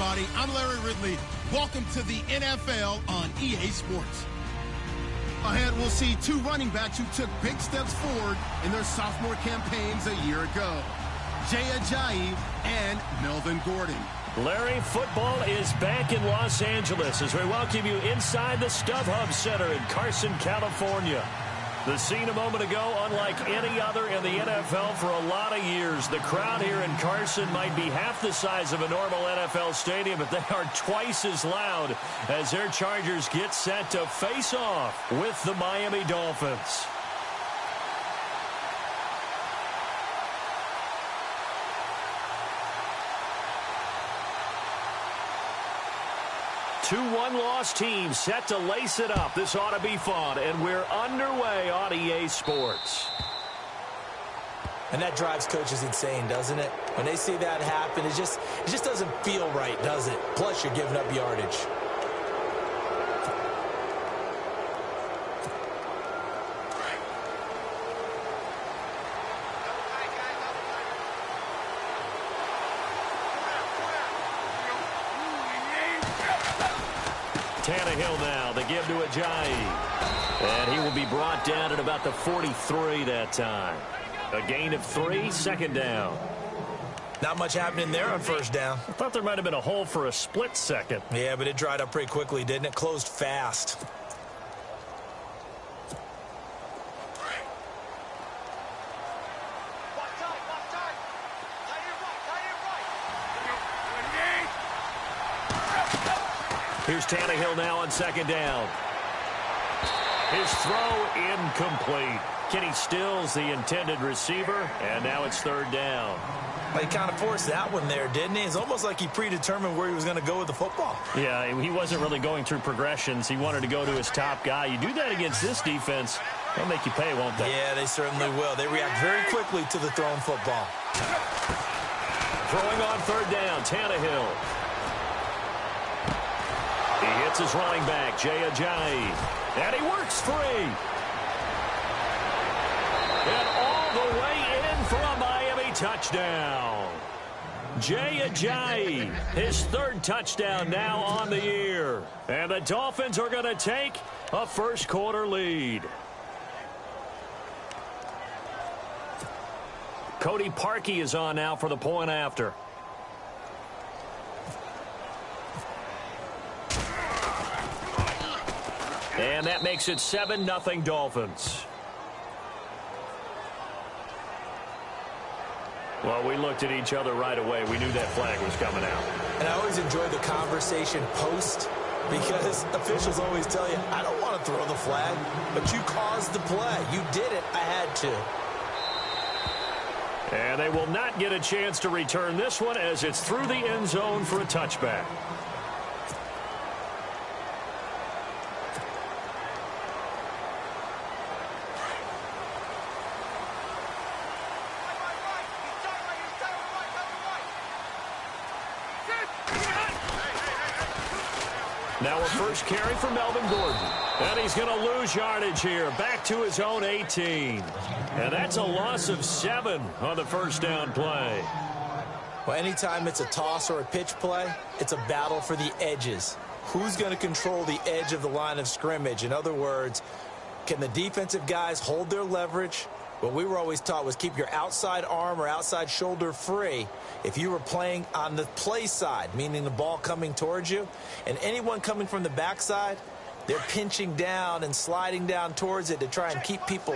everybody. I'm Larry Ridley. Welcome to the NFL on EA Sports. Ahead, we'll see two running backs who took big steps forward in their sophomore campaigns a year ago. Jay Ajayi and Melvin Gordon. Larry, football is back in Los Angeles as we welcome you inside the StubHub Center in Carson, California. The scene a moment ago, unlike any other in the NFL for a lot of years. The crowd here in Carson might be half the size of a normal NFL stadium, but they are twice as loud as their Chargers get set to face off with the Miami Dolphins. Two one-loss teams set to lace it up. This ought to be fun, and we're underway on EA Sports. And that drives coaches insane, doesn't it? When they see that happen, it just doesn't feel right, does it? Plus, you're giving up yardage. Tannehill now, the give to Ajayi. And he will be brought down at about the 43 that time. A gain of 3, second down. Not much happening there on first down. I thought there might have been a hole for a split second. Yeah, but it dried up pretty quickly, didn't it? Closed fast. Here's Tannehill now on second down. His throw incomplete. Kenny Stills, the intended receiver, and now it's third down. Well, he kind of forced that one there, didn't he? It's almost like he predetermined where he was going to go with the football. Yeah, he wasn't really going through progressions. He wanted to go to his top guy. You do that against this defense, they'll make you pay, won't they? Yeah, they certainly will. They react very quickly to the thrown football. Throwing on third down, Tannehill. He hits his running back, Jay Ajayi. And he works free. And all the way in for a Miami touchdown. Jay Ajayi, his third touchdown now on the year. And the Dolphins are going to take a first quarter lead. Cody Parkey is on now for the point after. And that makes it 7-0 Dolphins. Well, we looked at each other right away. We knew that flag was coming out. And I always enjoy the conversation post because officials always tell you, I don't want to throw the flag, but you caused the play. You did it. I had to. And they will not get a chance to return this one as it's through the end zone for a touchback. Now a first carry for Melvin Gordon. And he's going to lose yardage here. Back to his own 18. And that's a loss of 7 on the first down play. Well, anytime it's a toss or a pitch play, it's a battle for the edges. Who's going to control the edge of the line of scrimmage? In other words, can the defensive guys hold their leverage? What we were always taught was keep your outside arm or outside shoulder free if you were playing on the play side, meaning the ball coming towards you. And anyone coming from the backside, they're pinching down and sliding down towards it to try and keep people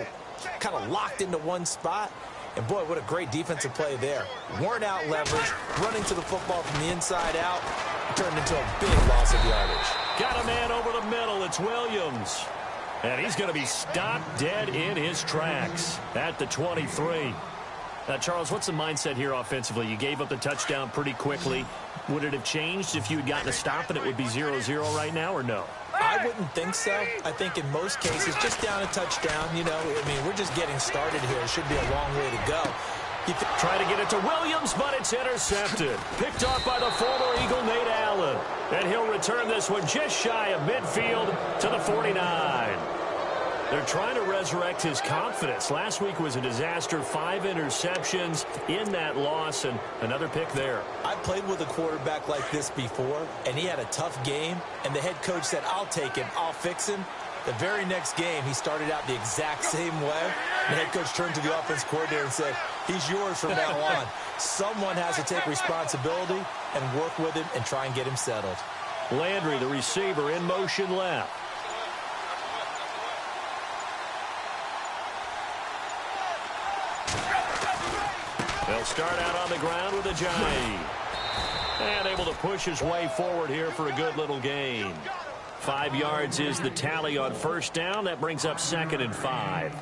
kind of locked into one spot. And, boy, what a great defensive play there. Worn out leverage, running to the football from the inside out, turned into a big loss of yardage. Got a man over the middle. It's Williams. And he's going to be stopped dead in his tracks at the 23. Now, Charles, what's the mindset here offensively? You gave up the touchdown pretty quickly. Would it have changed if you had gotten a stop and it would be 0-0 right now, or no? I wouldn't think so. I think in most cases, just down a touchdown, you know, I mean, we're just getting started here. It should be a long way to go. Try to get it to Williams, but it's intercepted. Picked off by the former Eagle, Nate Allen. And he'll return this one just shy of midfield to the 49. They're trying to resurrect his confidence. Last week was a disaster, 5 interceptions in that loss, and another pick there. I played with a quarterback like this before, and he had a tough game, and the head coach said, I'll take him, I'll fix him. The very next game, he started out the exact same way. The head coach turned to the offense coordinator and said, he's yours from now on. Someone has to take responsibility and work with him and try and get him settled. Landry, the receiver, in motion left. They'll start out on the ground with a Ajayi. And able to push his way forward here for a good little gain. 5 yards is the tally on first down. That brings up 2nd and 5.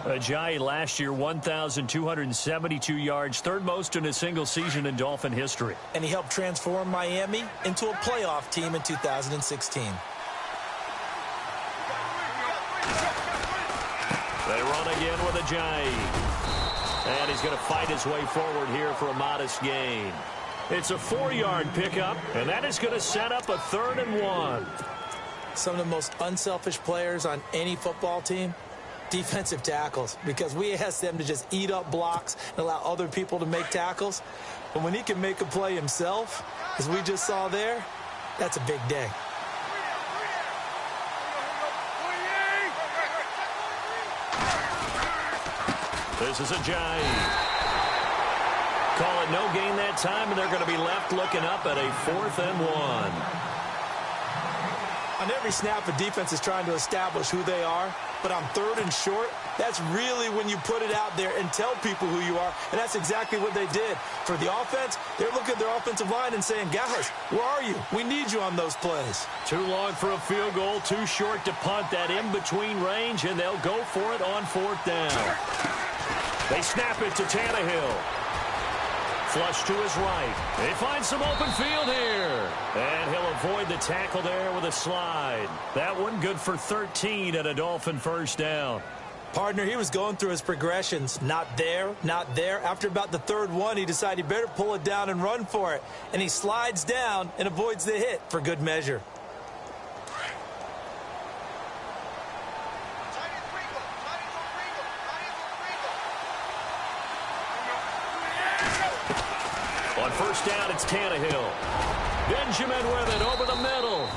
Ajayi last year, 1,272 yards, third most in a single season in Dolphin history. And he helped transform Miami into a playoff team in 2016. They run again with Ajayi. And he's going to fight his way forward here for a modest gain. It's a 4-yard pickup, and that is going to set up a 3rd and 1. Some of the most unselfish players on any football team, defensive tackles, because we ask them to just eat up blocks and allow other people to make tackles. But when he can make a play himself, as we just saw there, that's a big day. This is Ajayi. Call it no gain that time, and they're going to be left looking up at a 4th and 1. On every snap, a defense is trying to establish who they are, but on 3rd and short, that's really when you put it out there and tell people who you are, and that's exactly what they did. For the offense, they're looking at their offensive line and saying, guys, where are you? We need you on those plays. Too long for a field goal, too short to punt that in-between range, and they'll go for it on 4th down. They snap it to Tannehill. Flush to his right. They find some open field here. And he'll avoid the tackle there with a slide. That one good for 13 at a Dolphin first down. Partner, he was going through his progressions. Not there, not there. After about the 3rd one, he decided he better pull it down and run for it. And he slides down and avoids the hit for good measure. On first down, it's Tannehill. Benjamin with it over the middle.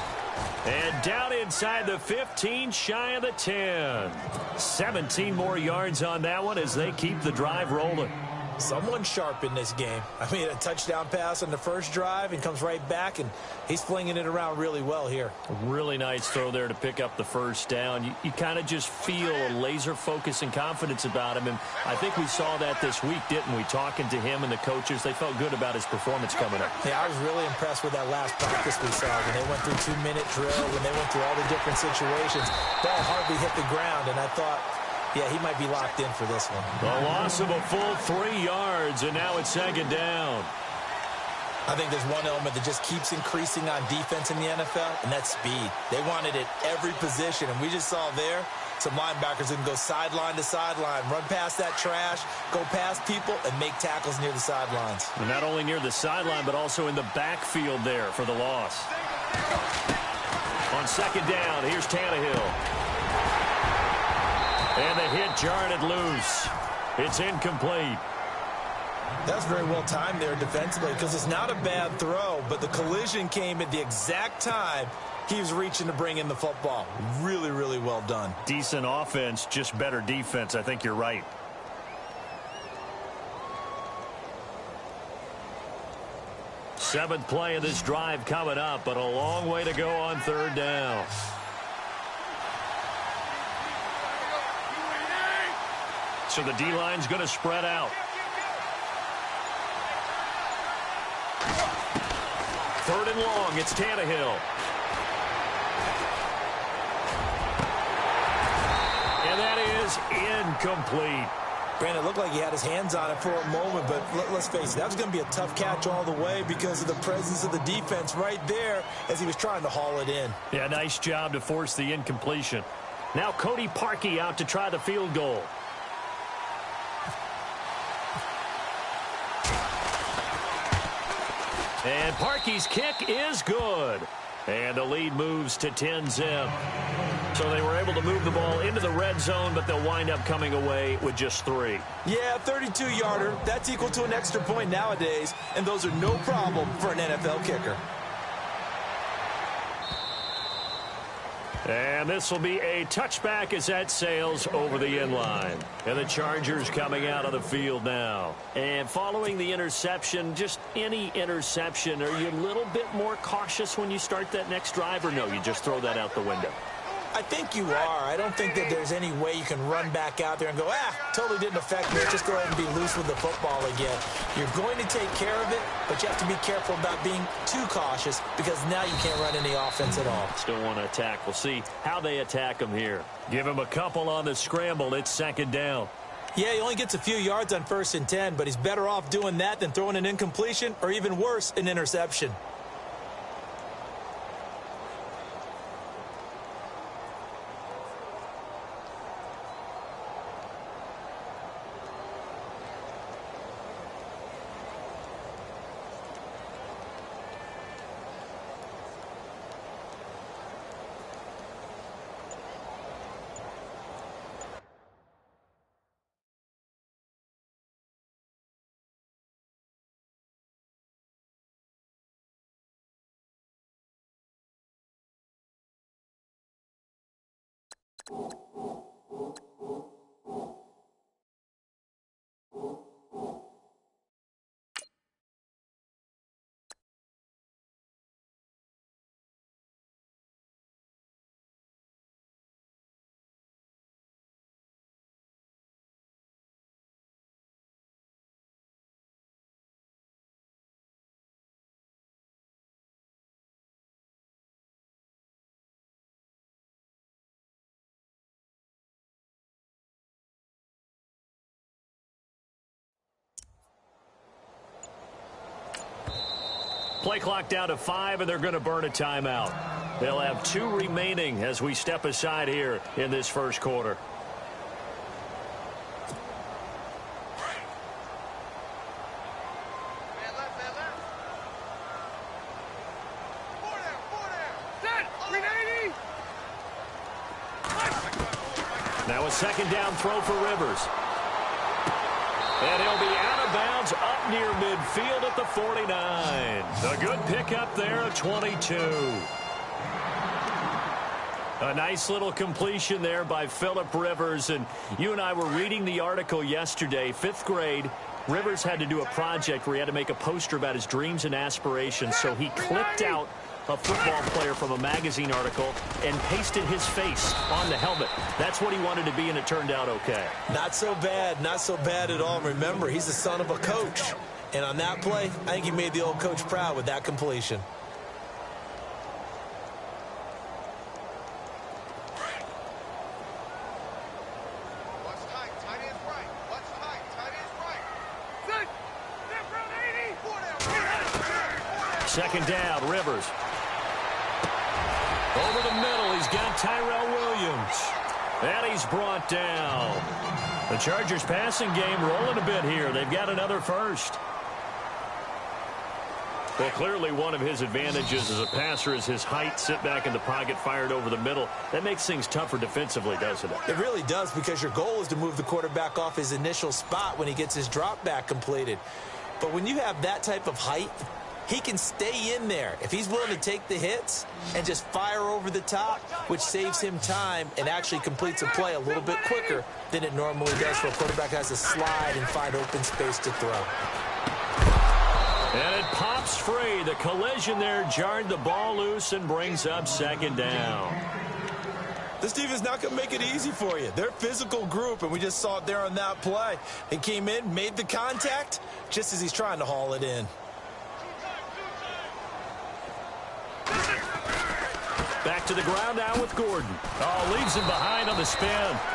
And down inside the 15, shy of the 10. 17 more yards on that one as they keep the drive rolling. Someone sharp in this game. I mean, a touchdown pass on the first drive and comes right back, and he's flinging it around really well here. A really nice throw there to pick up the first down. You kind of just feel a laser focus and confidence about him, and I think we saw that this week, didn't we? Talking to him and the coaches, they felt good about his performance coming up. Yeah, I was really impressed with that last practice we saw when they went through 2-minute drill, when they went through all the different situations. Ball hardly hit the ground, and I thought, yeah, he might be locked in for this one. A loss of a full 3 yards, and now it's 2nd down. I think there's one element that just keeps increasing on defense in the NFL, and that's speed. They want it at every position, and we just saw there some linebackers that can go sideline to sideline, run past that trash, go past people, and make tackles near the sidelines. And not only near the sideline, but also in the backfield there for the loss. On 2nd down, here's Tannehill. And the hit jarred it loose. It's incomplete. That's very well timed there defensively because it's not a bad throw, but the collision came at the exact time he was reaching to bring in the football. Really, really well done. Decent offense, just better defense. I think you're right. Seventh play of this drive coming up, but a long way to go on 3rd down. So the D-line's going to spread out. 3rd and long, it's Tannehill. And that is incomplete. Brandon, it looked like he had his hands on it for a moment, but let's face it, that was going to be a tough catch all the way because of the presence of the defense right there as he was trying to haul it in. Yeah, nice job to force the incompletion. Now Cody Parkey out to try the field goal. And Parkey's kick is good. And the lead moves to 10-zip. So they were able to move the ball into the red zone, but they'll wind up coming away with just 3. Yeah, 32-yarder. That's equal to an extra point nowadays, and those are no problem for an NFL kicker. And this will be a touchback as that sails over the end line. And the Chargers coming out of the field now. And following the interception, just any interception, are you a little bit more cautious when you start that next drive, or no, you just throw that out the window? I think you are. I don't think that there's any way you can run back out there and go, totally didn't affect me. Just go ahead and be loose with the football again. You're going to take care of it, but you have to be careful about being too cautious because now you can't run any offense at all. Still want to attack. We'll see how they attack them here. Give him a couple on the scramble. It's 2nd down. Yeah, he only gets a few yards on 1st and 10, but he's better off doing that than throwing an incompletion or even worse, an interception. Play clock down to 5, and they're going to burn a timeout. They'll have 2 remaining as we step aside here in this first quarter. Now a 2nd down throw for Rivers. And he'll be out of bounds up near midfield at the 49. A good pickup there at 22. A nice little completion there by Phillip Rivers. And you and I were reading the article yesterday, 5th grade. Rivers had to do a project where he had to make a poster about his dreams and aspirations. So he clipped out a football player from a magazine article and pasted his face on the helmet. That's what he wanted to be, and it turned out okay. Not so bad at all. Remember, he's the son of a coach. And on that play, I think he made the old coach proud with that completion. Second down, Rivers. Over the middle, he's got Tyrell Williams. And he's brought down. The Chargers passing game rolling a bit here. They've got another first. Well, clearly one of his advantages as a passer is his height, sit back in the pocket, fired over the middle. That makes things tougher defensively, doesn't it? It really does, because your goal is to move the quarterback off his initial spot when he gets his drop back completed. But when you have that type of height, he can stay in there if he's willing to take the hits and just fire over the top, which saves him time and actually completes a play a little bit quicker than it normally does, where a quarterback has to slide and find open space to throw. And it pops free. The collision there jarred the ball loose and brings up 2nd down. This team is not going to make it easy for you. They're a physical group, and we just saw it there on that play. He came in, made the contact, just as he's trying to haul it in. Back to the ground now with Gordon. Oh, leaves him behind on the spin.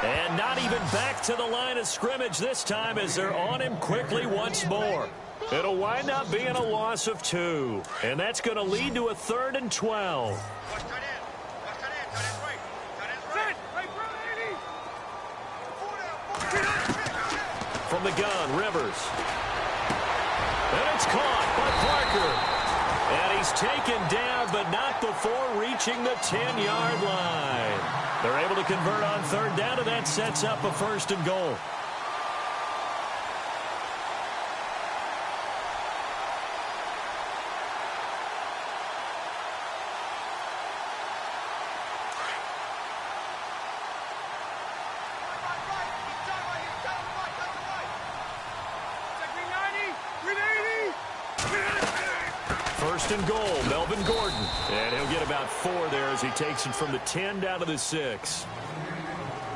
And not even back to the line of scrimmage this time, as they're on him quickly once more. It'll wind up being a loss of 2. And that's going to lead to a 3rd and 12. From the gun, Rivers. And it's caught by Parker. And he's taken down, but not before reaching the 10-yard line. They're able to convert on third down, and that sets up a 1st and goal. And goal, Melvin Gordon. And he'll get about 4 there as he takes it from the 10 down to the 6.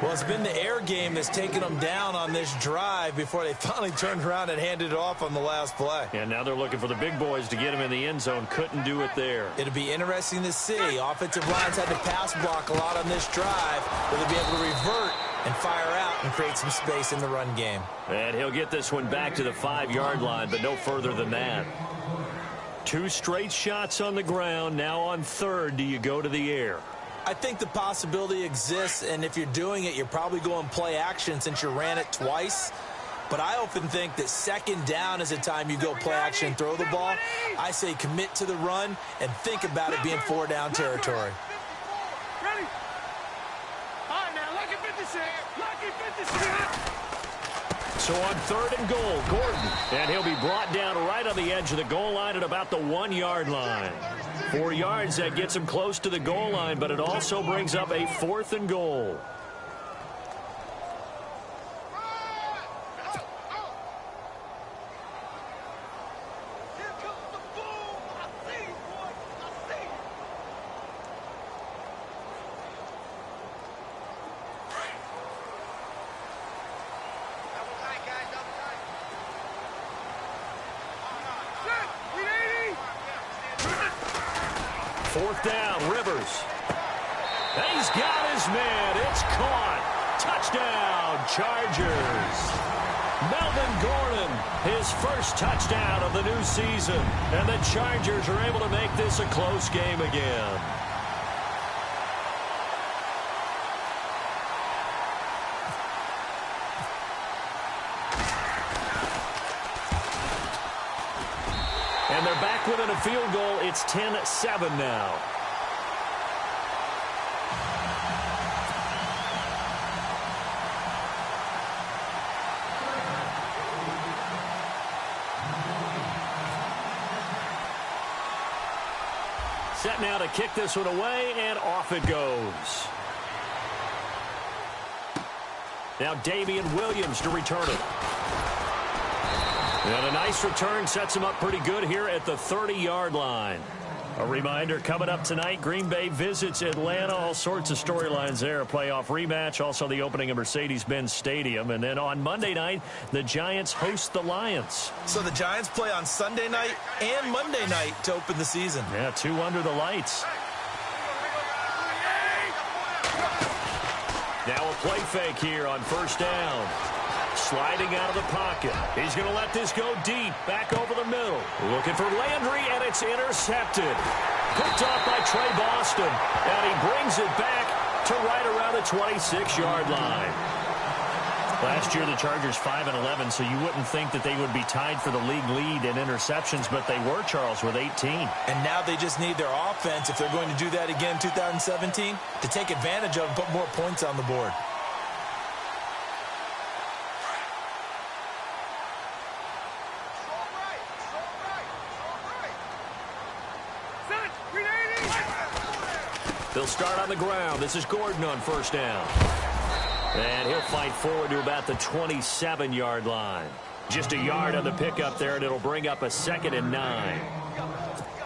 Well, it's been the air game that's taken them down on this drive before they finally turned around and handed it off on the last play. And now they're looking for the big boys to get him in the end zone. Couldn't do it there. It'll be interesting to see. Offensive lines had to pass block a lot on this drive. Will they be able to revert and fire out and create some space in the run game? And he'll get this one back to the 5-yard line, but no further than that. 2 straight shots on the ground. Now on third, do you go to the air? I think the possibility exists, and if you're doing it, you're probably going play action since you ran it twice. But I often think that 2nd down is a time you go play action and throw the ball. I say commit to the run and think about it being 4-down territory. Ready? All right, now, lucky 56. Lucky 56. So on 3rd and goal, Gordon. And he'll be brought down right on the edge of the goal line at about the 1-yard line. 4 yards, that gets him close to the goal line, but it also brings up a 4th and goal. Fourth down, Rivers. And he's got his man. It's caught. Touchdown, Chargers. Melvin Gordon, his first touchdown of the new season. And the Chargers are able to make this a close game again. And they're back within a field goal. It's 10-7 now. Set now to kick this one away, and off it goes. Now Damian Williams to return it. And a nice return sets him up pretty good here at the 30-yard line. A reminder, coming up tonight, Green Bay visits Atlanta. All sorts of storylines there. A playoff rematch, also the opening of Mercedes-Benz Stadium. And then on Monday night, the Giants host the Lions. So the Giants play on Sunday night and Monday night to open the season. Yeah, 2 under the lights. Now a play fake here on first down. Sliding out of the pocket. He's going to let this go deep. Back over the middle. Looking for Landry, and it's intercepted. Picked off by Trey Boston. And he brings it back to right around the 26-yard line. Last year, the Chargers 5-11, so you wouldn't think that they would be tied for the league lead in interceptions, but they were, Charles, with 18. And now they just need their offense, if they're going to do that again in 2017, to take advantage of and put more points on the board. They'll start on the ground. This is Gordon on first down. And he'll fight forward to about the 27-yard line. Just a yard on the pickup there, and it'll bring up a 2nd and 9.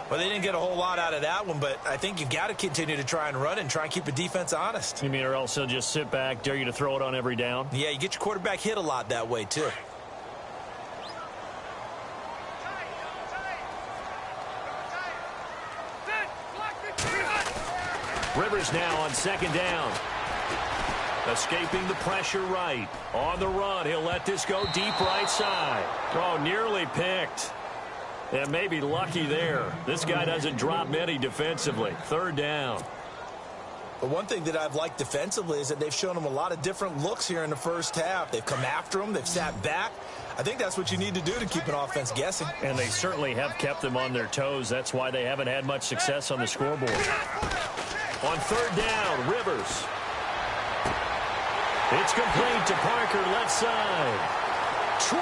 Well, they didn't get a whole lot out of that one, but I think you've got to continue to try and run and try and keep the defense honest. You mean, or else he'll just sit back, dare you to throw it on every down? Yeah, you get your quarterback hit a lot that way, too. Rivers now on 2nd down. Escaping the pressure right. On the run, he'll let this go deep right side. Oh, nearly picked. And maybe lucky there. This guy doesn't drop many defensively. 3rd down. But one thing that I've liked defensively is that they've shown him a lot of different looks here in the first half. They've come after him. They've sat back. I think that's what you need to do to keep an offense guessing. And they certainly have kept them on their toes. That's why they haven't had much success on the scoreboard. On third down, Rivers. It's complete to Parker, left side. 20,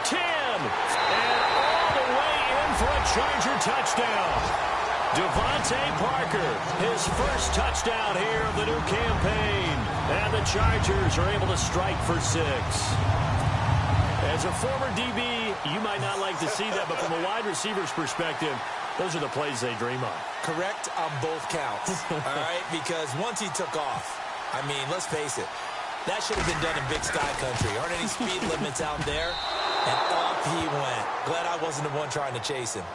10, and all the way in for a Charger touchdown. Devontae Parker, his first touchdown here of the new campaign. And the Chargers are able to strike for 6. As a former DB, you might not like to see that, but from a wide receiver's perspective, those are the plays they dream of. Correct on both counts, all right? Because once he took off, I mean, let's face it, that should have been done in Big Sky Country. Aren't any speed limits out there? And off he went. Glad I wasn't the one trying to chase him.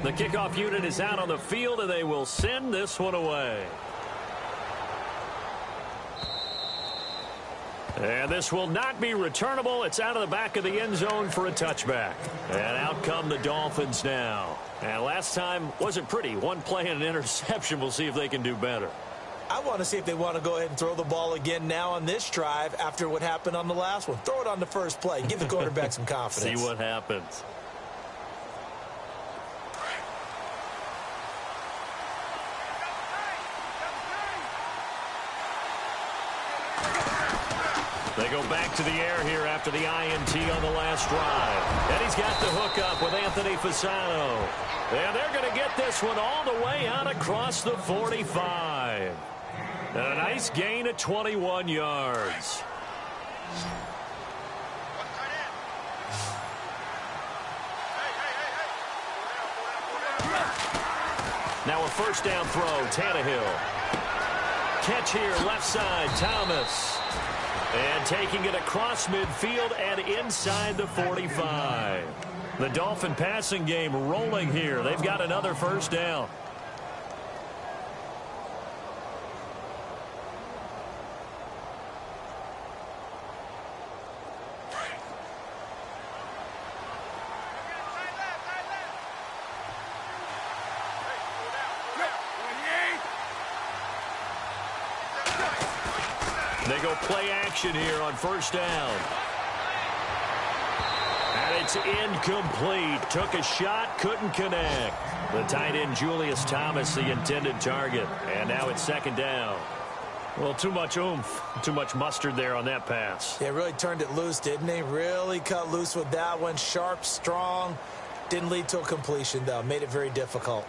The kickoff unit is out on the field, and they will send this one away. And this will not be returnable. It's out of the back of the end zone for a touchback. And out come the Dolphins now. And last time wasn't pretty. One play and an interception. We'll see if they can do better. I want to see if they want to go ahead and throw the ball again now on this drive after what happened on the last one. Throw it on the first play. Give the quarterback some confidence. See what happens. They go back to the air here after the INT on the last drive. And he's got the hook up with Anthony Fasano. And they're going to get this one all the way out across the 45. And a nice gain of 21 yards. Now a first down throw, Tannehill. Catch here, left side, Thomas. And taking it across midfield and inside the 45. The Dolphin passing game rolling here. They've got another first down. They go play action here on first down. And it's incomplete. Took a shot, couldn't connect. The tight end Julius Thomas, the intended target. And now it's second down. Well, too much oomph, too much mustard there on that pass. Yeah, really turned it loose, didn't they? Really cut loose with that one. Sharp, strong. Didn't lead to a completion, though. Made it very difficult.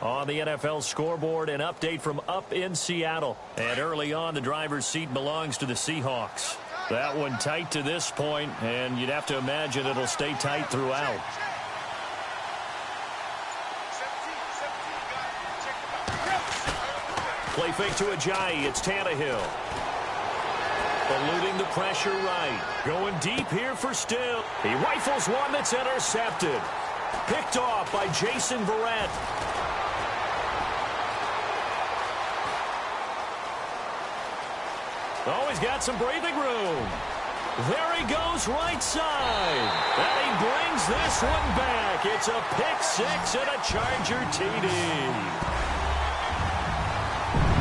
On the NFL scoreboard, an update from up in Seattle. And early on, the driver's seat belongs to the Seahawks. That one tight to this point, and you'd have to imagine it'll stay tight throughout. Play fake to Ajayi. It's Tannehill. Eluding the pressure right. Going deep here for Still. He rifles one that's intercepted. Picked off by Jason Verrett. Oh, he's got some breathing room. There he goes right side. And he brings this one back. It's a pick six and a Charger TD.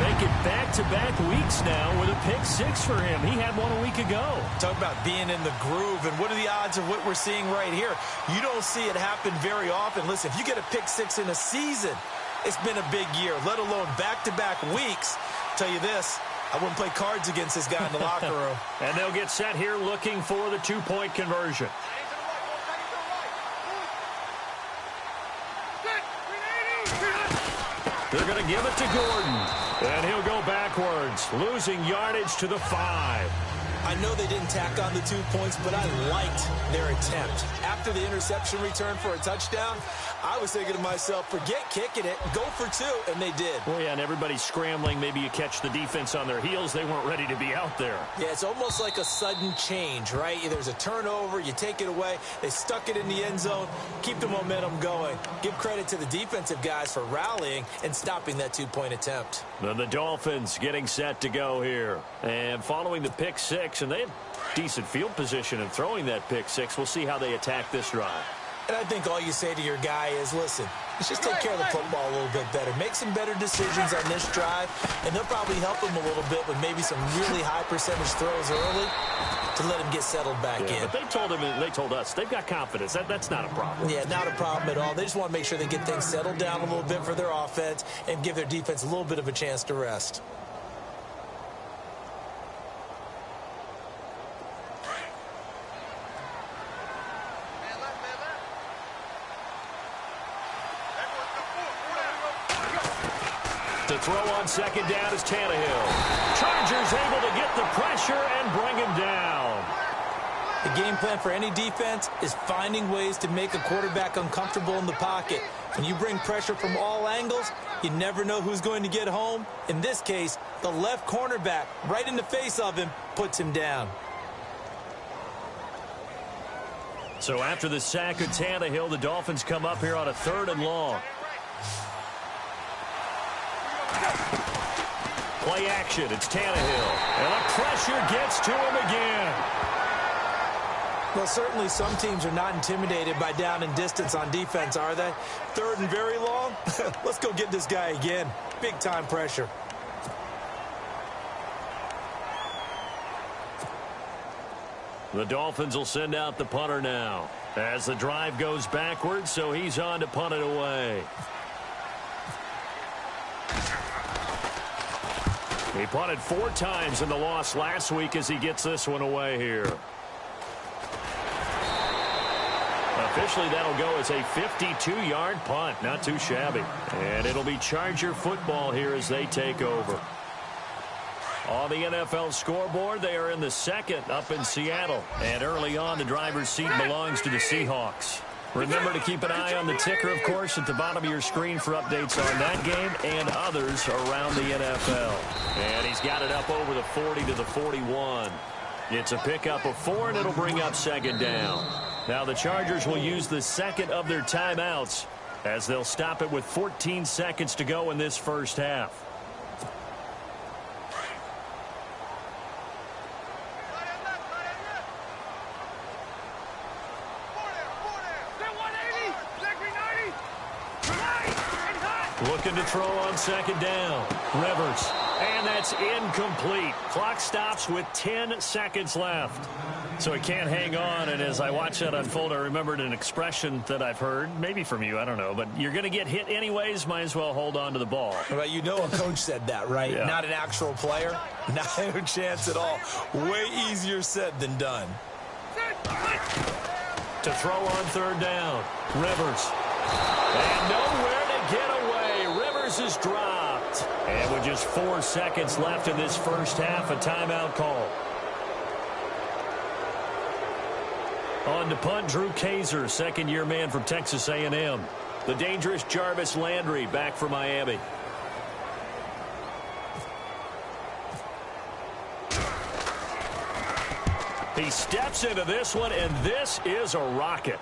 Make it back-to-back weeks now with a pick six for him. He had one a week ago. Talk about being in the groove, and what are the odds of what we're seeing right here? You don't see it happen very often. Listen, if you get a pick six in a season, it's been a big year, let alone back-to-back weeks. I'll tell you this, I wouldn't play cards against this guy in the locker room. And they'll get set here looking for the two-point conversion. They're going to give it to Gordon. And he'll go backwards, losing yardage to the 5. I know they didn't tack on the 2 points, but I liked their attempt. After the interception return for a touchdown, I was thinking to myself, forget kicking it, go for 2, and they did. Well, yeah, and everybody's scrambling. Maybe you catch the defense on their heels. They weren't ready to be out there. Yeah, it's almost like a sudden change, right? There's a turnover, you take it away, they stuck it in the end zone, keep the momentum going. Give credit to the defensive guys for rallying and stopping that 2-point attempt. The Dolphins getting set to go here. And following the pick six, 6, and they had decent field position in throwing that pick 6. We'll see how they attack this drive. And I think all you say to your guy is, listen, let's just take care of the football a little bit better. Make some better decisions on this drive, and they'll probably help him a little bit with maybe some really high percentage throws early to let him get settled back in. But they told him, and they told us, they've got confidence. That's not a problem. Yeah, not a problem at all. They just want to make sure they get things settled down a little bit for their offense and give their defense a little bit of a chance to rest. To throw on second down is Tannehill. Chargers able to get the pressure and bring him down. The game plan for any defense is finding ways to make a quarterback uncomfortable in the pocket. When you bring pressure from all angles, you never know who's going to get home. In this case, the left cornerback, right in the face of him, puts him down. So after the sack of Tannehill, the Dolphins come up here on a 3rd and long. Play action, it's Tannehill. And the pressure gets to him again. Well, certainly some teams are not intimidated by down and distance on defense, are they? 3rd and very long? Let's go get this guy again. Big time pressure. The Dolphins will send out the punter now as the drive goes backwards, so he's on to punt it away. He punted 4 times in the loss last week as he gets this one away here. Officially, that'll go as a 52-yard punt. Not too shabby. And it'll be Charger football here as they take over. On the NFL scoreboard, they are in the 2nd up in Seattle. And early on, the driver's seat belongs to the Seahawks. Remember to keep an eye on the ticker, of course, at the bottom of your screen for updates on that game and others around the NFL. And he's got it up over the 40 to the 41. It's a pickup of 4, and it'll bring up 2nd down. Now the Chargers will use the 2nd of their timeouts as they'll stop it with 14 seconds to go in this first half. Looking to throw on 2nd down. Rivers. And that's incomplete. Clock stops with 10 seconds left. So he can't hang on. And as I watch that unfold, I remembered an expression that I've heard, maybe from you, I don't know. But you're going to get hit anyways, might as well hold on to the ball. Well, you know a coach said that, right? Yeah. Not an actual player. Not a chance at all. Way easier said than done. To throw on 3rd down. Rivers. And nowhere to get away. Rivers is dropped. And with just 4 seconds left in this first half, a timeout call. On to punt, Drew Kaiser, 2nd-year man from Texas A&M. The dangerous Jarvis Landry back for Miami. He steps into this one, and this is a rocket.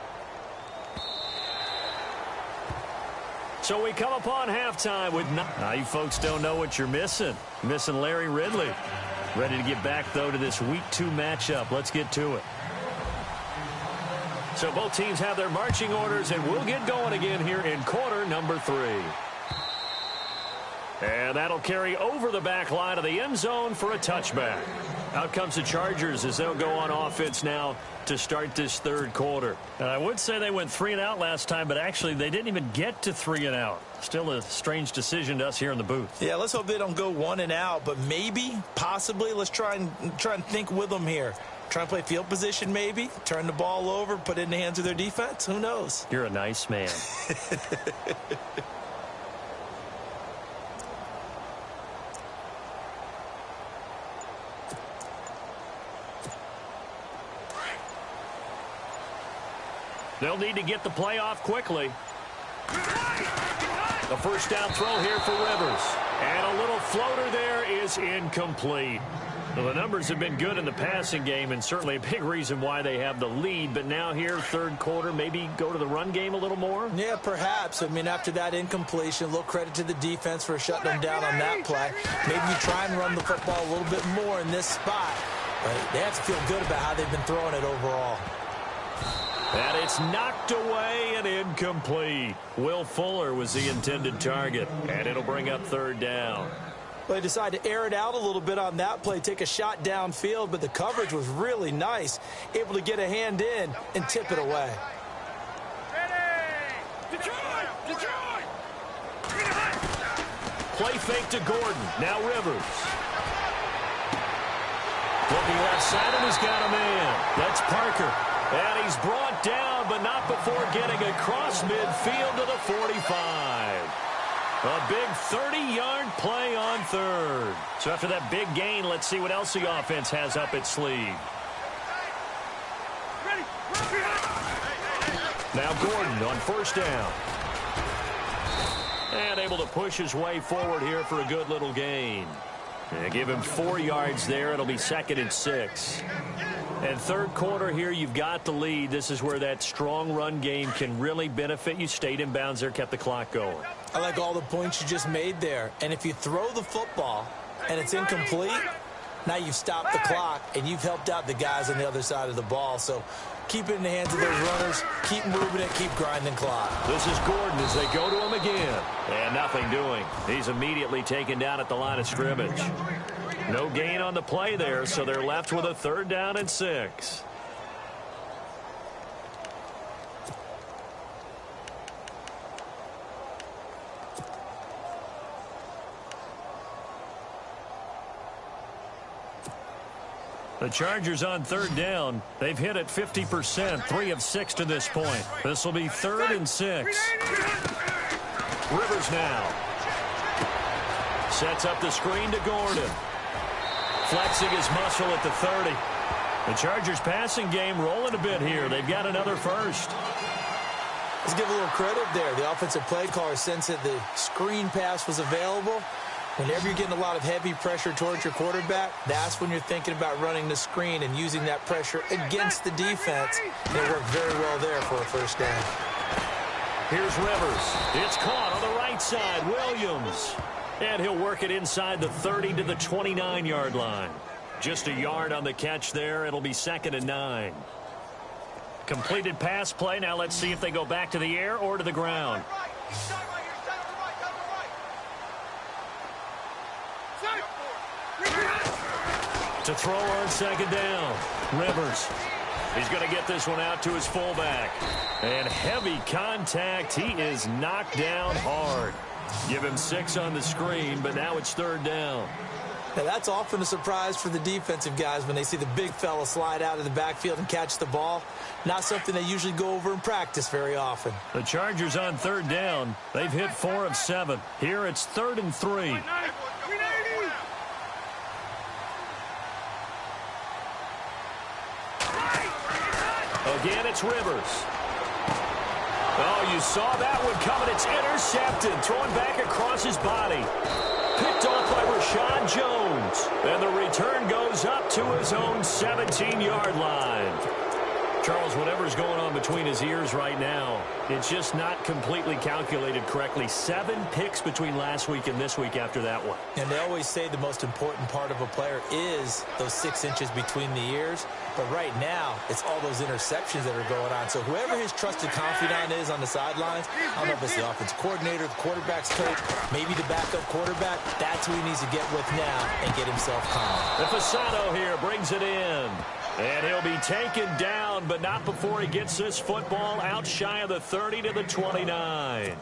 So we come upon halftime with... Now you folks don't know what you're missing. Missing Larry Ridley. Ready to get back, though, to this Week 2 matchup. Let's get to it. So both teams have their marching orders, and we'll get going again here in quarter number 3. And that'll carry over the back line of the end zone for a touchback. Out comes the Chargers as they'll go on offense now to start this 3rd quarter. And I would say they went 3 and out last time, but actually they didn't even get to 3 and out. Still a strange decision to us here in the booth. Yeah, let's hope they don't go 1 and out, but maybe, possibly, let's try and think with them here. Try and play field position maybe, turn the ball over, put it in the hands of their defense. Who knows? You're a nice man. They'll need to get the play off quickly. The first down throw here for Rivers. And a little floater there is incomplete. Well, the numbers have been good in the passing game, and certainly a big reason why they have the lead. But now here, 3rd quarter, maybe go to the run game a little more? Yeah, perhaps. I mean, after that incompletion, a little credit to the defense for shutting them down on that play. Maybe you try and run the football a little bit more in this spot. but they have to feel good about how they've been throwing it overall. And it's knocked away and incomplete. Will Fuller was the intended target, and it'll bring up third down. Well, they decided to air it out a little bit on that play, take a shot downfield, but the coverage was really nice, able to get a hand in and tip it away. Detroit! Detroit! Play fake to Gordon. Now Rivers. Looking left side, and he's got a man. That's Parker. And he's brought down, but not before getting across midfield to the 45. A big 30-yard play on third. So after that big gain, let's see what else the offense has up its sleeve. Now Gordon on first down. And able to push his way forward here for a good little gain. And give him 4 yards there. It'll be 2nd and 6. And third quarter here, you've got the lead. This is where that strong run game can really benefit you. Stayed in bounds there, kept the clock going. I like all the points you just made there. And if you throw the football and it's incomplete, now you've stopped the clock and you've helped out the guys on the other side of the ball. So keep it in the hands of those runners. Keep moving it. Keep grinding clock. This is Gordon as they go to him again. And nothing doing. He's immediately taken down at the line of scrimmage. No gain on the play there, so they're left with a 3rd down and 6. The Chargers on 3rd down. They've hit it 50%, 3 of 6 to this point. This will be 3rd and 6. Rivers now. Sets up the screen to Gordon. Flexing his muscle at the 30. The Chargers passing game rolling a bit here. They've got another first. Let's give a little credit there. The offensive play caller sensed that the screen pass was available. Whenever you're getting a lot of heavy pressure towards your quarterback, that's when you're thinking about running the screen and using that pressure against the defense. And it worked very well there for a first down. Here's Rivers. It's caught on the right side. Williams. And he'll work it inside the 30 to the 29-yard line. Just a yard on the catch there. It'll be 2nd and 9. Completed pass play. Now let's see if they go back to the air or to the ground. To throw on 2nd down. Rivers. He's going to get this one out to his fullback. And heavy contact. He is knocked down hard. Give him 6 on the screen, but now it's 3rd down. Now, that's often a surprise for the defensive guys when they see the big fella slide out of the backfield and catch the ball. Not something they usually go over in practice very often. The Chargers on 3rd down. They've hit 4 of 7. Here it's 3rd and 3. Again, it's Rivers. Oh, you saw that one coming. It's intercepted. Throwing back across his body. Picked off by Rashad Jones. And the return goes up to his own 17-yard line. Charles, whatever's going on between his ears right now, it's just not completely calculated correctly. 7 picks between last week and this week after that one. And they always say the most important part of a player is those 6 inches between the ears. But right now, it's all those interceptions that are going on. So whoever his trusted confidant is on the sidelines, I don't know if it's the offensive coordinator, the quarterback's coach, maybe the backup quarterback, that's who he needs to get with now and get himself calm. The Fasano here brings it in. And he'll be taken down, but not before he gets this football out shy of the 30 to the 29.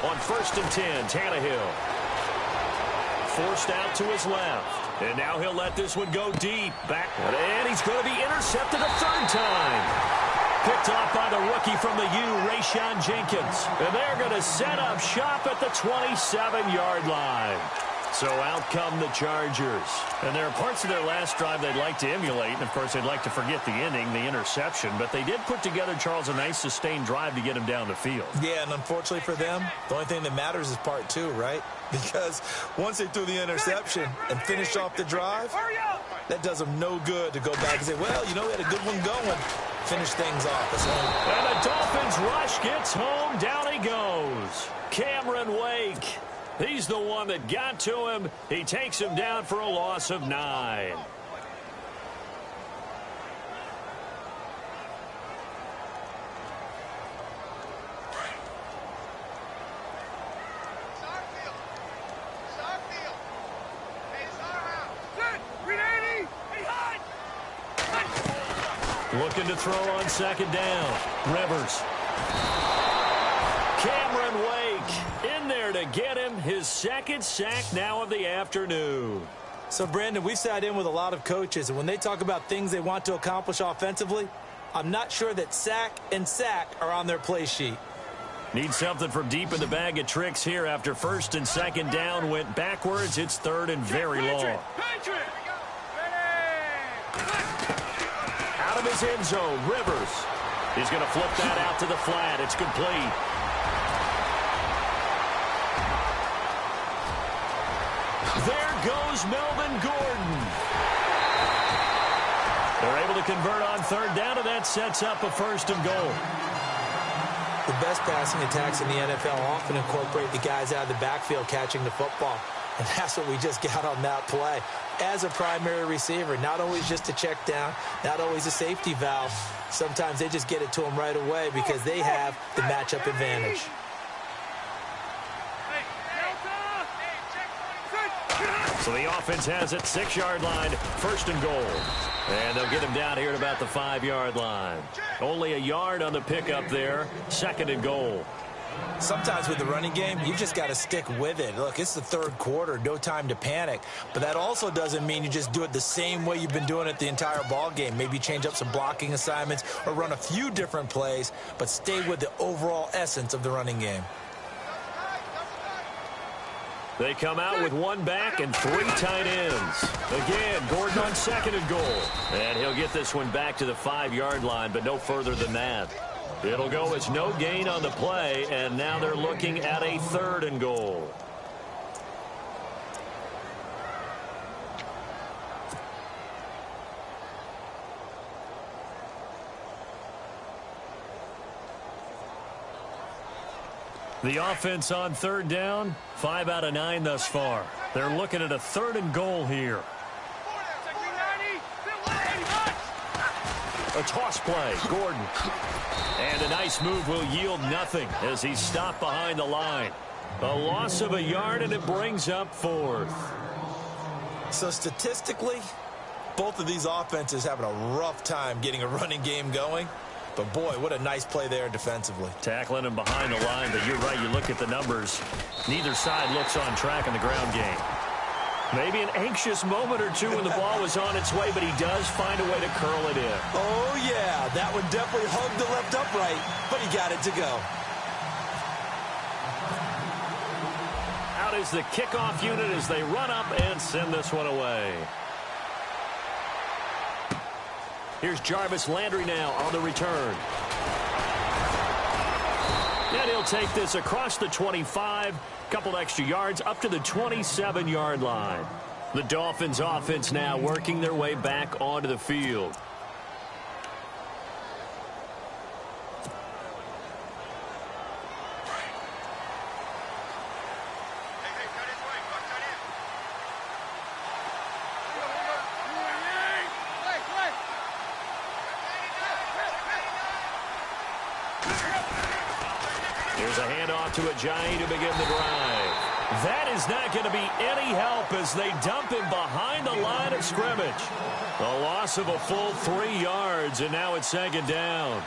On 1st and 10, Tannehill. Forced out to his left. And now he'll let this one go deep. Back. And he's going to be intercepted a 3rd time. Picked off by the rookie from the U, Rayshon Jenkins. And they're going to set up shop at the 27-yard line. So out come the Chargers. And there are parts of their last drive they'd like to emulate. And, of course, they'd like to forget the inning, the interception. But they did put together, Charles, a nice sustained drive to get him down the field. Yeah, and unfortunately for them, the only thing that matters is part 2, right? Because once they threw the interception and finished off the drive, that does them no good to go back and say, well, you know, we had a good one going. finish things off. And the Dolphins rush gets home. Down he goes. Cameron Wake. He's the one that got to him. He takes him down for a loss of 9. Looking to throw on second down. Rivers. Cameron Wake in there to get him his second sack now of the afternoon. So, Brandon, we've sat in with a lot of coaches, and when they talk about things they want to accomplish offensively, I'm not sure that sack and sack are on their play sheet. Need something from deep in the bag of tricks here after first and second down went backwards. It's third and very long. Out of his end zone, Rivers. He's going to flip that out to the flat. It's complete. There goes Melvin Gordon. They're able to convert on third down, and that sets up a first and goal. The best passing attacks in the NFL often incorporate the guys out of the backfield catching the football. And that's what we just got on that play. As a primary receiver, not always just a check down, not always a safety valve. Sometimes they just get it to them right away because they have the matchup advantage. So the offense has it, 6-yard line, first and goal. And they'll get him down here at about the 5-yard line. Only a yard on the pickup there, second and goal. Sometimes with the running game, you just got to stick with it. Look, it's the third quarter, no time to panic. But that also doesn't mean you just do it the same way you've been doing it the entire ball game. Maybe change up some blocking assignments or run a few different plays, but stay with the overall essence of the running game. They come out with one back and 3 tight ends. Again, Gordon on second and goal. And he'll get this one back to the 5-yard line, but no further than that. It'll go as no gain on the play, and now they're looking at a third and goal. The offense on third down, 5 out of 9 thus far. They're looking at a third and goal here. A toss play, Gordon. And a nice move will yield nothing as he's stopped behind the line. A loss of a yard, and it brings up fourth. So statistically, both of these offenses having a rough time getting a running game going. But, boy, what a nice play there defensively. Tackling him behind the line, but you're right. You look at the numbers. Neither side looks on track in the ground game. Maybe an anxious moment or two when the ball was on its way, but he does find a way to curl it in. Oh, yeah. That one definitely hugged the left upright, but he got it to go. Out is the kickoff unit as they run up and send this one away. Here's Jarvis Landry now on the return. And he'll take this across the 25, couple extra yards up to the 27-yard line. The Dolphins offense now working their way back onto the field. Here's a handoff to Ajayi to begin the drive. That is not going to be any help as they dump him behind the line of scrimmage. A loss of a full 3 yards, and now it's second down.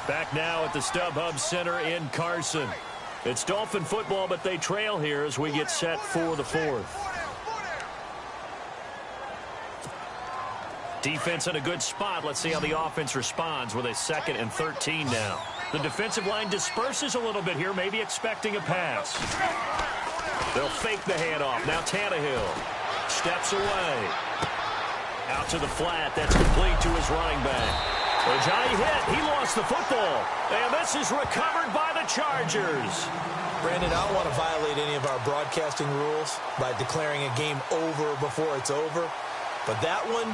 Back now at the StubHub Center in Carson. It's Dolphin football, but they trail here as we get set for the fourth. Defense in a good spot. Let's see how the offense responds with a 2nd and 13 now. The defensive line disperses a little bit here, maybe expecting a pass. They'll fake the handoff. Now Tannehill steps away. Out to the flat. That's complete to his running back. Well, Johnny hit. He lost the football. And this is recovered by the Chargers. Brandon, I don't want to violate any of our broadcasting rules by declaring a game over before it's over. But that one,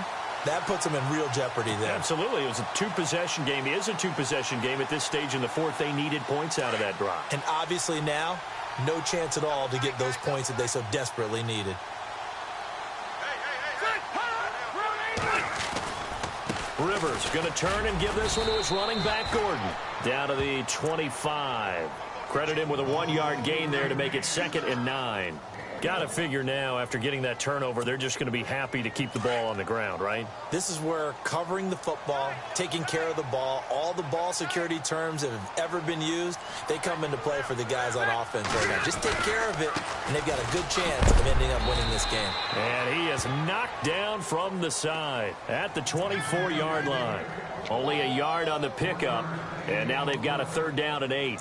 that puts them in real jeopardy there. Absolutely. It was a two-possession game. It is a two-possession game at this stage in the fourth. They needed points out of that drive. And obviously now, no chance at all to get those points that they so desperately needed. Rivers going to turn and give this one to his running back, Gordon. Down to the 25. Credit him with a 1-yard gain there to make it 2nd and 9. Got to figure now, after getting that turnover, they're just going to be happy to keep the ball on the ground, right? This is where covering the football, taking care of the ball, all the ball security terms that have ever been used, they come into play for the guys on offense right now. Just take care of it, and they've got a good chance of ending up winning this game. And he is knocked down from the side at the 24-yard line. Only a yard on the pickup, and now they've got a 3rd down and 8.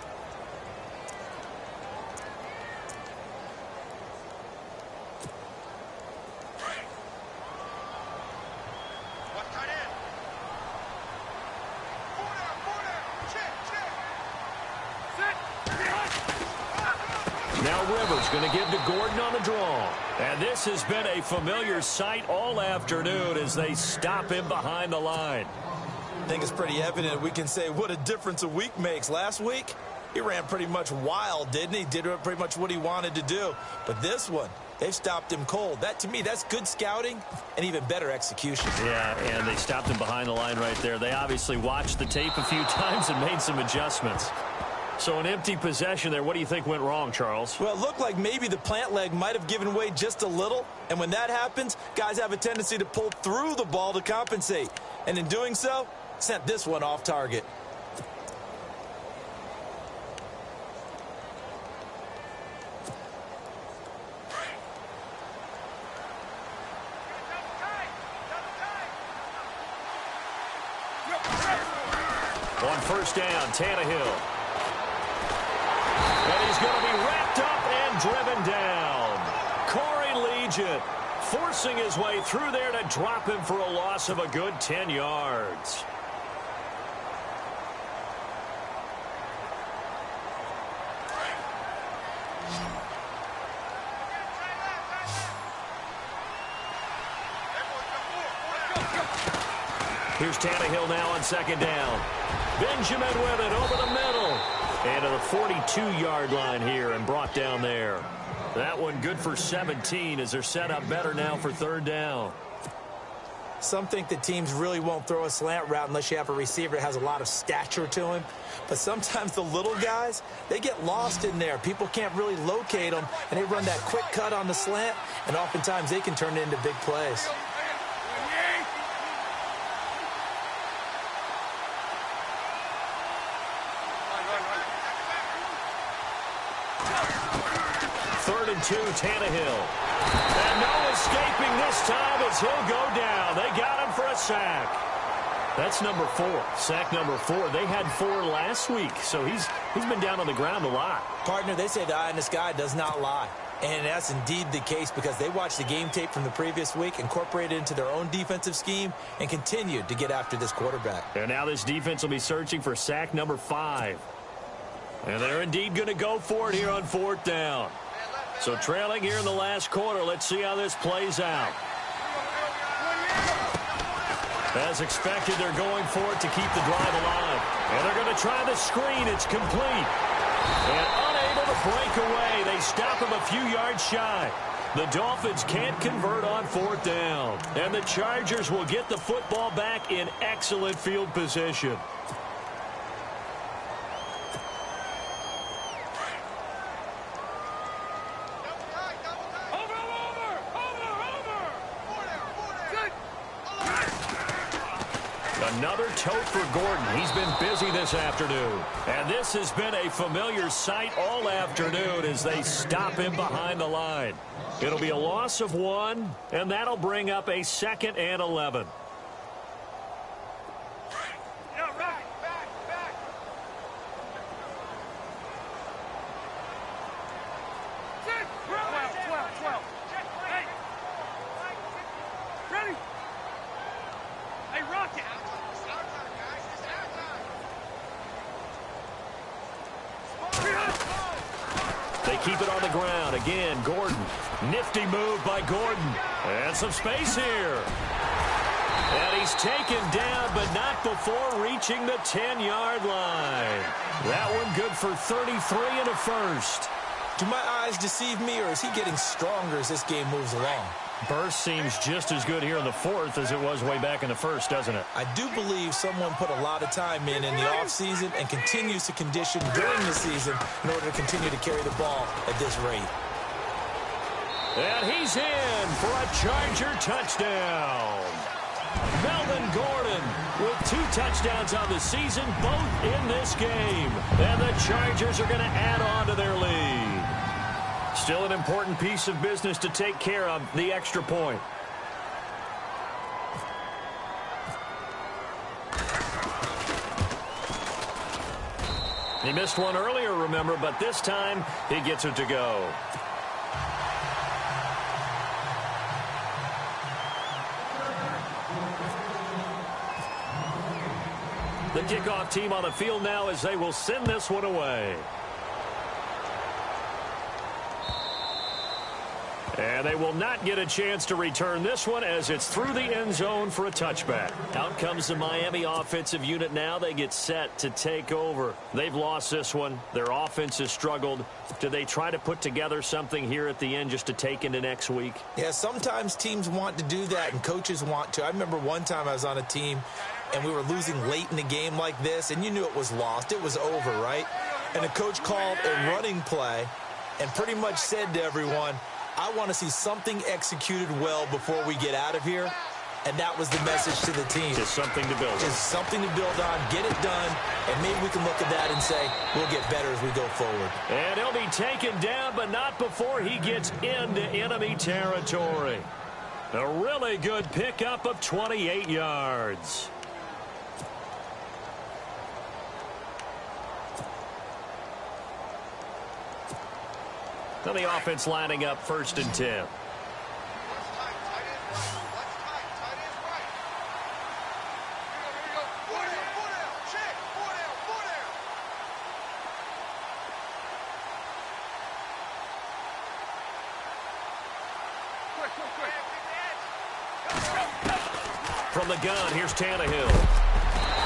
Now Rivers going to give to Gordon on the draw. And this has been a familiar sight all afternoon as they stop him behind the line. I think it's pretty evident. We can say what a difference a week makes. Last week, he ran pretty much wild, didn't he? Did pretty much what he wanted to do. But this one, they've stopped him cold. That, to me, that's good scouting and even better execution. Yeah, and they stopped him behind the line right there. They obviously watched the tape a few times and made some adjustments. So an empty possession there. What do you think went wrong, Charles? Well, it looked like maybe the plant leg might have given way just a little. And when that happens, guys have a tendency to pull through the ball to compensate. And in doing so, sent this one off target. On 1st down, Tannehill. And he's going to be wrapped up and driven down. Corey Legion forcing his way through there to drop him for a loss of a good 10 yards. Here's Tannehill now on 2nd down. Benjamin with it over the middle. And to the 42-yard line here and brought down there. That one good for 17 as they're set up better now for 3rd down. Some think that teams really won't throw a slant route unless you have a receiver that has a lot of stature to him. But sometimes the little guys, they get lost in there. People can't really locate them, and they run that quick cut on the slant, and oftentimes they can turn it into big plays. Two, Tannehill. And no escaping this time as he'll go down. They got him for a sack. That's number 4. Sack number 4. They had 4 last week, so he's been down on the ground a lot. Partner, they say the eye in the sky does not lie. And that's indeed the case because they watched the game tape from the previous week, incorporated it into their own defensive scheme, and continued to get after this quarterback. And now this defense will be searching for sack number 5. And they're indeed going to go for it here on 4th down. So trailing here in the last quarter. Let's see how this plays out. As expected, they're going for it to keep the drive alive. And they're going to try the screen. It's complete. And unable to break away. They stop him a few yards shy. The Dolphins can't convert on 4th down. And the Chargers will get the football back in excellent field position. Another tote for Gordon. He's been busy this afternoon. And this has been a familiar sight all afternoon as they stop him behind the line. It'll be a loss of 1, and that'll bring up a 2nd and 11. They keep it on the ground. Again, Gordon. Nifty move by Gordon. And some space here. And he's taken down, but not before reaching the 10-yard line. That one good for 33 and a first. Do my eyes deceive me, or is he getting stronger as this game moves along? Burst seems just as good here in the fourth as it was way back in the first, doesn't it? I do believe someone put a lot of time in the offseason and continues to condition during the season in order to continue to carry the ball at this rate. And he's in for a Charger touchdown. Melvin Gordon with 2 touchdowns on the season, both in this game. And the Chargers are going to add on to their lead. Still an important piece of business to take care of, the extra point. He missed one earlier, remember, but this time he gets it to go. The kickoff team on the field now as they will send this one away. And they will not get a chance to return this one as it's through the end zone for a touchback. Out comes the Miami offensive unit now. They get set to take over. They've lost this one. Their offense has struggled. Do they try to put together something here at the end just to take into next week? Yeah, sometimes teams want to do that and coaches want to. I remember one time I was on a team and we were losing late in the game like this, and you knew it was lost. It was over, right? And the coach called a running play and pretty much said to everyone, I want to see something executed well before we get out of here. And that was the message to the team. Just something to build on. Just something to build on, get it done, and maybe we can look at that and say, we'll get better as we go forward. And he'll be taken down, but not before he gets into enemy territory. A really good pickup of 28 yards. Now the offense lining up 1st and 10. From the gun, here's Tannehill.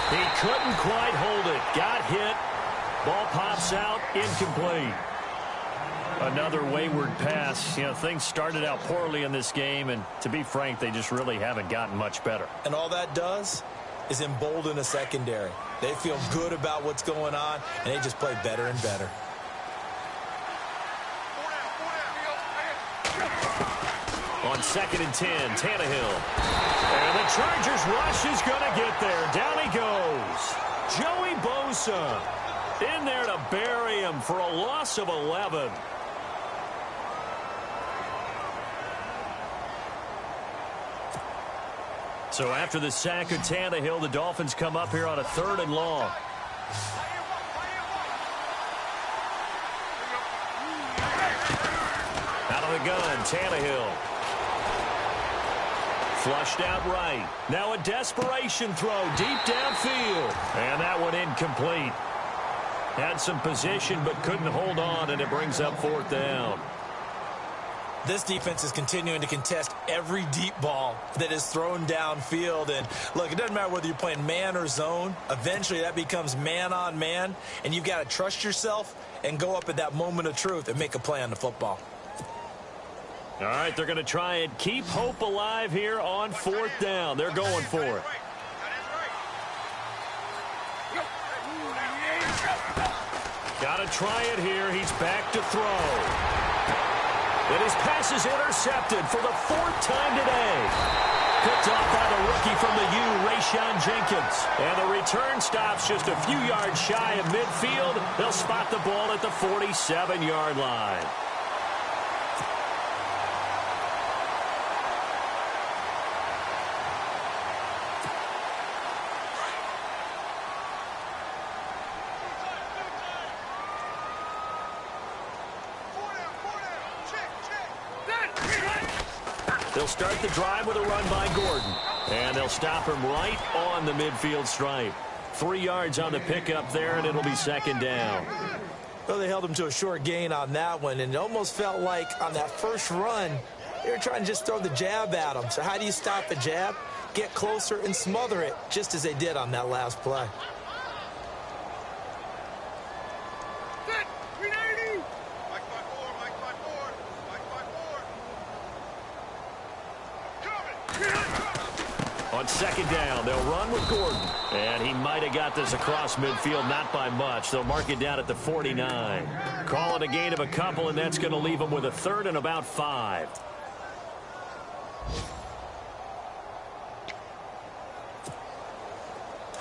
He couldn't quite hold it. Got hit. Ball pops out, incomplete. Another wayward pass. You know, things started out poorly in this game, and to be frank, they just really haven't gotten much better. And all that does is embolden a secondary. They feel good about what's going on, and they just play better and better. On 2nd and 10, Tannehill. And the Chargers rush is going to get there. Down he goes. Joey Bosa in there to bury him for a loss of 11. So after the sack of Tannehill, the Dolphins come up here on a 3rd and long. Out of the gun, Tannehill. Flushed out right. Now a desperation throw deep downfield. And that one incomplete. Had some position but couldn't hold on, and it brings up 4th down. This defense is continuing to contest every deep ball that is thrown downfield. And, look, it doesn't matter whether you're playing man or zone. Eventually, that becomes man-on-man, and you've got to trust yourself and go up at that moment of truth and make a play on the football. All right, they're going to try and keep hope alive here on 4th down. They're going for it. Got to try it here. He's back to throw. And his pass is intercepted for the 4th time today. Picked off by the rookie from the U, Rayshon Jenkins. And the return stops just a few yards shy of midfield. They'll spot the ball at the 47-yard line. They'll start the drive with a run by Gordon. And they'll stop him right on the midfield stripe. 3 yards on the pickup there, and it'll be 2nd down. Well, they held him to a short gain on that one, and it almost felt like on that first run, they were trying to just throw the jab at him. So how do you stop the jab? Get closer and smother it, just as they did on that last play. On second down, they'll run with Gordon. And he might have got this across midfield, not by much. They'll mark it down at the 49. Call it a gain of a couple, and that's going to leave them with a third and about 5.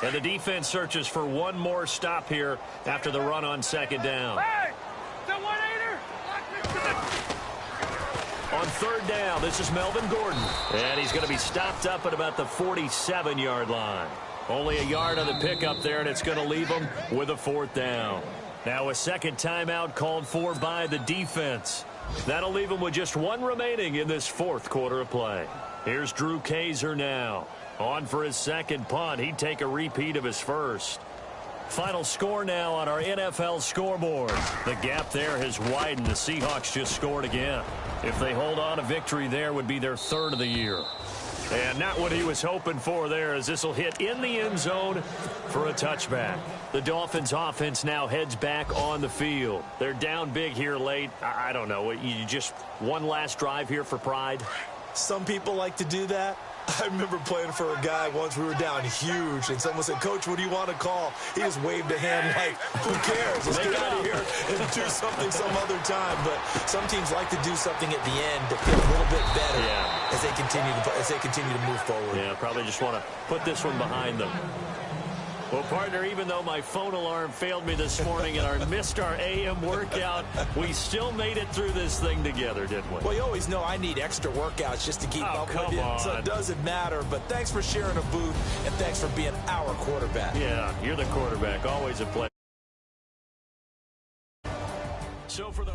And the defense searches for one more stop here after the run on second down. Hey! The 1-8er! On third down, this is Melvin Gordon. And he's going to be stopped up at about the 47-yard line. Only a yard on the pickup there, and it's going to leave him with a fourth down. Now a second timeout called for by the defense. That'll leave him with just one remaining in this fourth quarter of play. Here's Drew Kaiser now. On for his second punt. He'd take a repeat of his first. Final score now on our NFL scoreboard. The gap there has widened. The Seahawks just scored again. If they hold on, a victory there would be their third of the year. And not what he was hoping for there, as this will hit in the end zone for a touchback. The Dolphins offense now heads back on the field. They're down big here late. I don't know. You just one last drive here for pride? Some people like to do that. I remember playing for a guy once. We were down huge, and someone said, "Coach, what do you want to call?" He just waved a hand like, "Who cares? Let's get out of here and do something some other time." But some teams like to do something at the end to feel a little bit better as they continue to move forward. Yeah, probably just want to put this one behind them. Well, partner, even though my phone alarm failed me this morning and I missed our AM workout, we still made it through this thing together, didn't we? Well, you always know I need extra workouts just to keep up with you, so it doesn't matter. But thanks for sharing a booth, and thanks for being our quarterback. Yeah, you're the quarterback. Always a pleasure. So for the